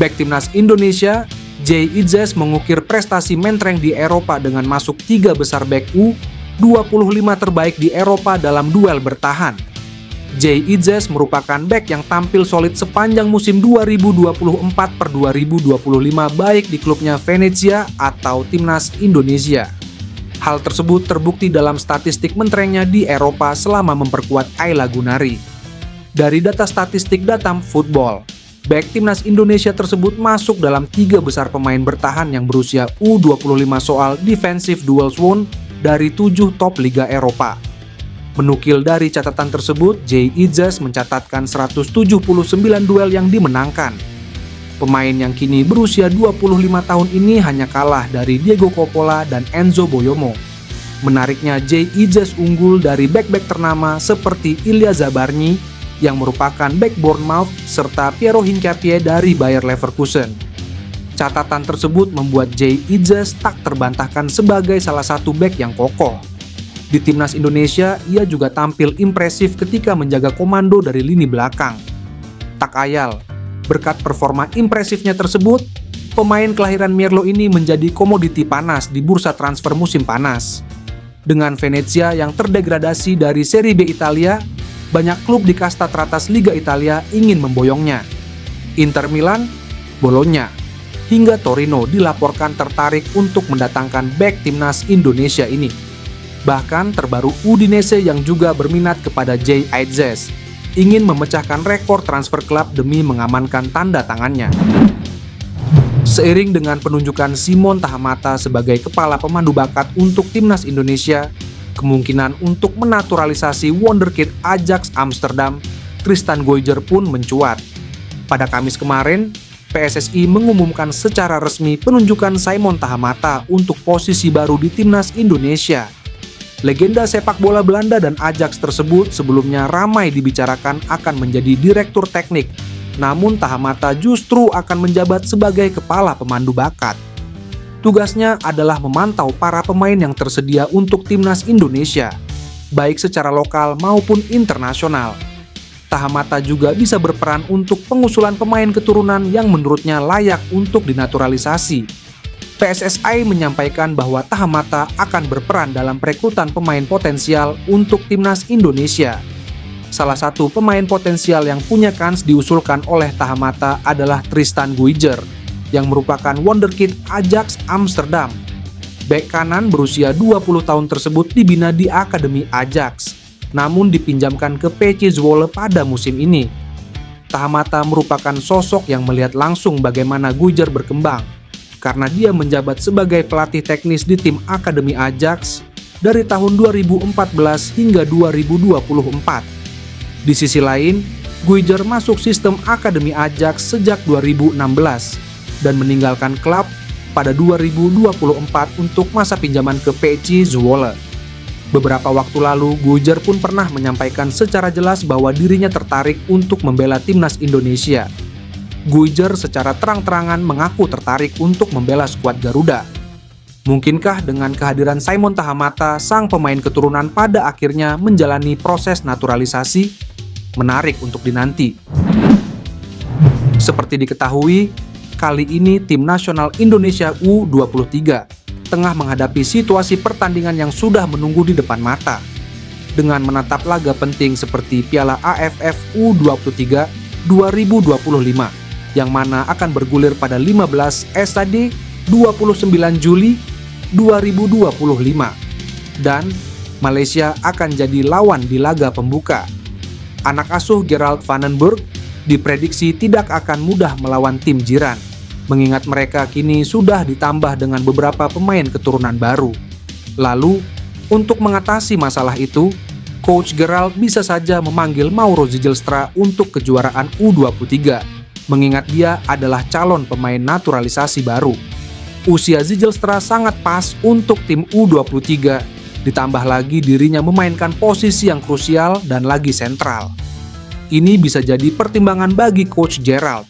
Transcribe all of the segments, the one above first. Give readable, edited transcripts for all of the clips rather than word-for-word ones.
Bek timnas Indonesia, Jay Idzes mengukir prestasi mentereng di Eropa dengan masuk 3 besar bek U25 terbaik di Eropa dalam duel bertahan. Jay Idzes merupakan bek yang tampil solid sepanjang musim 2024-2025 baik di klubnya Venezia atau timnas Indonesia. Hal tersebut terbukti dalam statistik menterengnya di Eropa selama memperkuat Ayla Gunari. Dari data statistik Datam Football, bek timnas Indonesia tersebut masuk dalam 3 besar pemain bertahan yang berusia U25 soal defensive duels won dari 7 top liga Eropa. Menukil dari catatan tersebut, Jay Idzes mencatatkan 179 duel yang dimenangkan. Pemain yang kini berusia 25 tahun ini hanya kalah dari Diego Coppola dan Enzo Boyomo. Menariknya, Jay Idzes unggul dari bek-bek ternama seperti Ilya Zabarny yang merupakan bek Bournemouth serta Piero Hincapié dari Bayer Leverkusen. Catatan tersebut membuat Jay Idzes tak terbantahkan sebagai salah satu bek yang kokoh. Di timnas Indonesia, ia juga tampil impresif ketika menjaga komando dari lini belakang. Tak ayal, berkat performa impresifnya tersebut, pemain kelahiran Merlo ini menjadi komoditi panas di bursa transfer musim panas. Dengan Venezia yang terdegradasi dari Serie B Italia, banyak klub di kasta teratas Liga Italia ingin memboyongnya. Inter Milan, Bologna, hingga Torino dilaporkan tertarik untuk mendatangkan bek timnas Indonesia ini. Bahkan terbaru Udinese yang juga berminat kepada Jay Idzes, ingin memecahkan rekor transfer klub demi mengamankan tanda tangannya. Seiring dengan penunjukan Simon Tahamata sebagai kepala pemandu bakat untuk timnas Indonesia, kemungkinan untuk menaturalisasi wonderkid Ajax Amsterdam, Tristan Goijer pun mencuat. Pada Kamis kemarin, PSSI mengumumkan secara resmi penunjukan Simon Tahamata untuk posisi baru di timnas Indonesia. Legenda sepak bola Belanda dan Ajax tersebut sebelumnya ramai dibicarakan akan menjadi direktur teknik, namun Tahamata justru akan menjabat sebagai kepala pemandu bakat. Tugasnya adalah memantau para pemain yang tersedia untuk timnas Indonesia, baik secara lokal maupun internasional. Tahamata juga bisa berperan untuk pengusulan pemain keturunan yang menurutnya layak untuk dinaturalisasi. PSSI menyampaikan bahwa Tahamata akan berperan dalam perekrutan pemain potensial untuk timnas Indonesia. Salah satu pemain potensial yang punya kans diusulkan oleh Tahamata adalah Tristan Goijer, yang merupakan wonderkid Ajax Amsterdam. Bek kanan berusia 20 tahun tersebut dibina di Akademi Ajax, namun dipinjamkan ke PC Zwolle pada musim ini. Tahamata merupakan sosok yang melihat langsung bagaimana Goijer berkembang, karena dia menjabat sebagai pelatih teknis di tim Akademi Ajax dari tahun 2014 hingga 2024. Di sisi lain, Goijer masuk sistem Akademi Ajax sejak 2016 dan meninggalkan klub pada 2024 untuk masa pinjaman ke PC Zwolle. Beberapa waktu lalu, Goijer pun pernah menyampaikan secara jelas bahwa dirinya tertarik untuk membela timnas Indonesia. Goijer secara terang-terangan mengaku tertarik untuk membela skuad Garuda. Mungkinkah dengan kehadiran Simon Tahamata, sang pemain keturunan pada akhirnya menjalani proses naturalisasi? Menarik untuk dinanti. Seperti diketahui, kali ini tim nasional Indonesia U23 tengah menghadapi situasi pertandingan yang sudah menunggu di depan mata. Dengan menatap laga penting seperti Piala AFF U23 2025, yang mana akan bergulir pada 15 SAD 29 Juli 2025. Dan Malaysia akan jadi lawan di laga pembuka. Anak asuh Gerald van den Burg diprediksi tidak akan mudah melawan tim jiran, mengingat mereka kini sudah ditambah dengan beberapa pemain keturunan baru. Lalu, untuk mengatasi masalah itu, Coach Gerald bisa saja memanggil Mauro Zijlstra untuk kejuaraan U23, mengingat dia adalah calon pemain naturalisasi baru. Usia Zijlstra sangat pas untuk tim U23, ditambah lagi dirinya memainkan posisi yang krusial dan lagi sentral. Ini bisa jadi pertimbangan bagi Coach Gerald,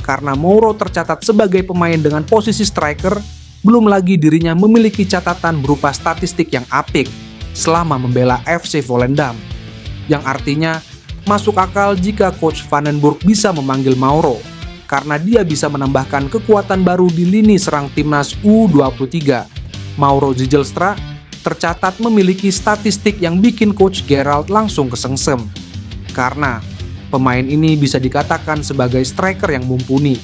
karena Mauro tercatat sebagai pemain dengan posisi striker, belum lagi dirinya memiliki catatan berupa statistik yang apik selama membela FC Volendam, yang artinya masuk akal jika Coach van den Burg bisa memanggil Mauro. karena dia bisa menambahkan kekuatan baru di lini serang timnas U23. Mauro Zijlstra tercatat memiliki statistik yang bikin Coach Gerald langsung kesengsem, karena pemain ini bisa dikatakan sebagai striker yang mumpuni.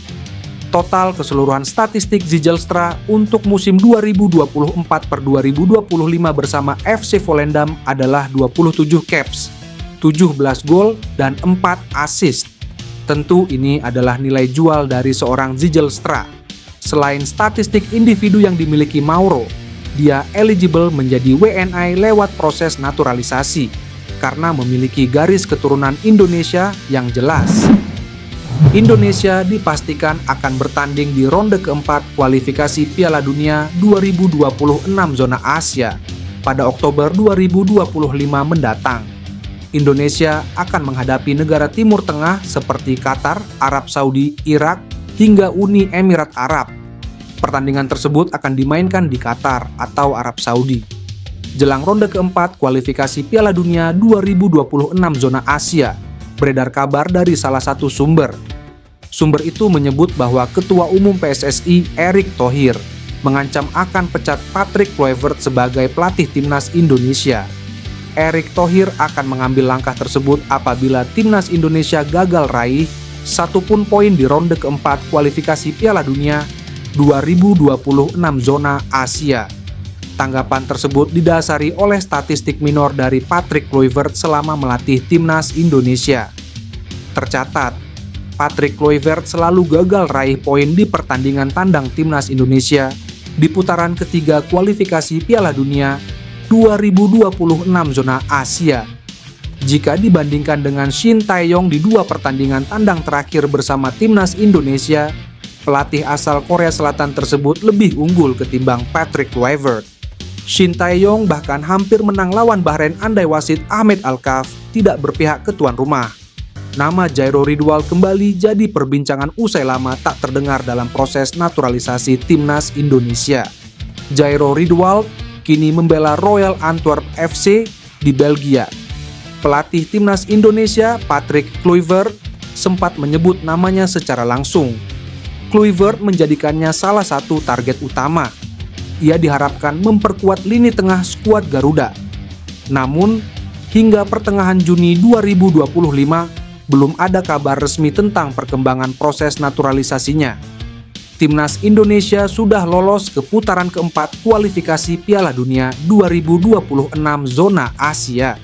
Total keseluruhan statistik Zijlstra untuk musim 2024-2025 bersama FC Volendam adalah 27 caps, 17 gol, dan 4 assist. Tentu ini adalah nilai jual dari seorang Zijlstra. Selain statistik individu yang dimiliki Mauro, dia eligible menjadi WNI lewat proses naturalisasi karena memiliki garis keturunan Indonesia yang jelas. Indonesia dipastikan akan bertanding di ronde keempat kualifikasi Piala Dunia 2026 zona Asia pada Oktober 2025 mendatang. Indonesia akan menghadapi negara Timur Tengah seperti Qatar, Arab Saudi, Irak, hingga Uni Emirat Arab. Pertandingan tersebut akan dimainkan di Qatar atau Arab Saudi. Jelang ronde keempat kualifikasi Piala Dunia 2026 zona Asia, beredar kabar dari salah satu sumber. Sumber itu menyebut bahwa Ketua Umum PSSI Erick Thohir mengancam akan pecat Patrick Kluivert sebagai pelatih timnas Indonesia. Erick Thohir akan mengambil langkah tersebut apabila timnas Indonesia gagal raih satupun poin di ronde keempat kualifikasi Piala Dunia 2026 zona Asia. Tanggapan tersebut didasari oleh statistik minor dari Patrick Kluivert selama melatih timnas Indonesia. Tercatat, Patrick Kluivert selalu gagal raih poin di pertandingan tandang timnas Indonesia di putaran ketiga kualifikasi Piala Dunia 2026 zona Asia. Jika dibandingkan dengan Shin Tae-yong di dua pertandingan tandang terakhir bersama timnas Indonesia, pelatih asal Korea Selatan tersebut lebih unggul ketimbang Patrick Kluivert. Shin Tae-yong bahkan hampir menang lawan Bahrain andai wasit Ahmed Alkaf tidak berpihak ke tuan rumah. Nama Jairo Ridwal kembali jadi perbincangan usai lama tak terdengar dalam proses naturalisasi timnas Indonesia. Jairo Ridwal kini membela Royal Antwerp FC di Belgia. Pelatih timnas Indonesia Patrick Kluivert sempat menyebut namanya secara langsung. Kluivert menjadikannya salah satu target utama. Ia diharapkan memperkuat lini tengah skuad Garuda. Namun, hingga pertengahan Juni 2025, belum ada kabar resmi tentang perkembangan proses naturalisasinya. Timnas Indonesia sudah lolos ke putaran keempat kualifikasi Piala Dunia 2026 zona Asia.